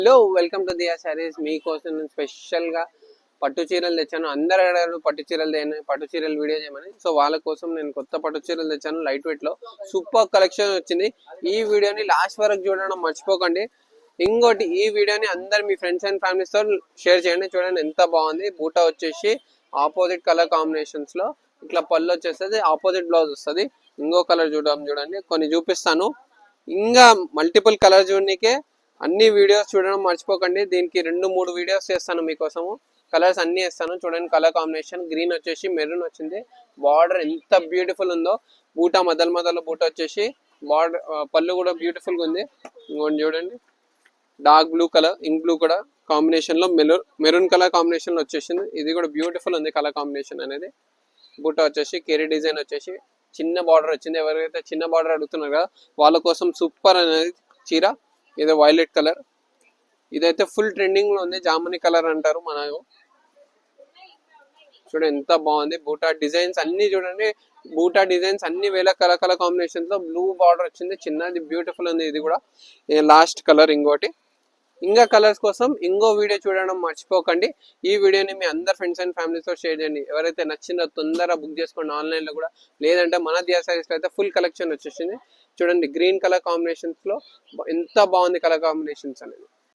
Hello welcome to దియా సారీస్. మీకోసం నేను స్పెషల్గా పట్టు చీరలు తెచ్చాను. అందరు అడిగారు పట్టు చీరలు పట్టు చీరలు వీడియో చేయమని. సో వాళ్ళ కోసం నేను కొత్త పట్టు చీరలు తెచ్చాను. లైట్ వెయిట్ లో సూపర్ కలెక్షన్ వచ్చింది. ఈ వీడియోని లాస్ట్ వరకు చూడడం మర్చిపోకండి. ఇంకోటి, ఈ వీడియోని అందరు మీ ఫ్రెండ్స్ అండ్ ఫ్యామిలీస్ తో షేర్ చేయండి. చూడండి ఎంత బాగుంది. బూటా వచ్చేసి ఆపోజిట్ కలర్ కాంబినేషన్స్ లో ఇట్లా పళ్ళు వచ్చేస్తుంది, ఆపోజిట్ బ్లౌజ్ వస్తుంది. ఇంకో కలర్ చూడండి, కొన్ని చూపిస్తాను. ఇంకా మల్టిపుల్ కలర్ చూడనికే అన్ని వీడియోస్ చూడడం మర్చిపోకండి. దీనికి 2-3 వీడియోస్ చేస్తాను మీకోసము. కలర్స్ అన్ని వేస్తాను. చూడండి కలర్ కాంబినేషన్ గ్రీన్ వచ్చేసి మెరూన్ వచ్చింది. బార్డర్ ఎంత బ్యూటిఫుల్ ఉందో. బూటా మధ్యలో బూటా వచ్చేసి బార్డర్, పళ్ళు కూడా బ్యూటిఫుల్ గా ఉంది. ఇంకోటి చూడండి, dark blue colour, ink blue కూడా కాంబినేషన్ లో మెరూన్ కలర్ కాంబినేషన్ లో వచ్చేసింది. ఇది కూడా బ్యూటిఫుల్ ఉంది కలర్ కాంబినేషన్ అనేది. బూటా వచ్చేసి కేరీ డిజైన్ వచ్చేసి చిన్న బార్డర్ వచ్చింది. ఎవరైతే చిన్న బార్డర్ అడుగుతున్నారు కదా వాళ్ళ కోసం సూపర్ అనేది చీర. ఇది వైలెట్ కలర్, ఇదైతే ఫుల్ ట్రెండింగ్ లో ఉంది. జామునీ కలర్ అంటారు మన. చూడండి ఎంత బాగుంది. బూటా డిజైన్స్ అన్ని చూడండి. బూటా డిజైన్స్ అన్ని వేల కలర్ కాంబినేషన్ తో బ్లూ బార్డర్ వచ్చింది చిన్నది. బ్యూటిఫుల్ ఉంది. ఇది కూడా లాస్ట్ కలర్. ఇంకోటి, ఇంకా కలర్స్ కోసం ఇంకో వీడియో చూడడం మర్చిపోకండి. ఈ వీడియోని మీ అందరు ఫ్రెండ్స్ అండ్ ఫ్యామిలీతో షేర్ చేయండి. ఎవరైతే నచ్చిందో తొందరగా బుక్ చేసుకోండి ఆన్లైన్ లో కూడా. లేదంటే మన దియా సారీస్ లో అయితే ఫుల్ కలెక్షన్ వచ్చేసింది. చూడండి గ్రీన్ కలర్ కాంబినేషన్స్ లో ఎంత బాగుంది కలర్ కాంబినేషన్స్ అనేది.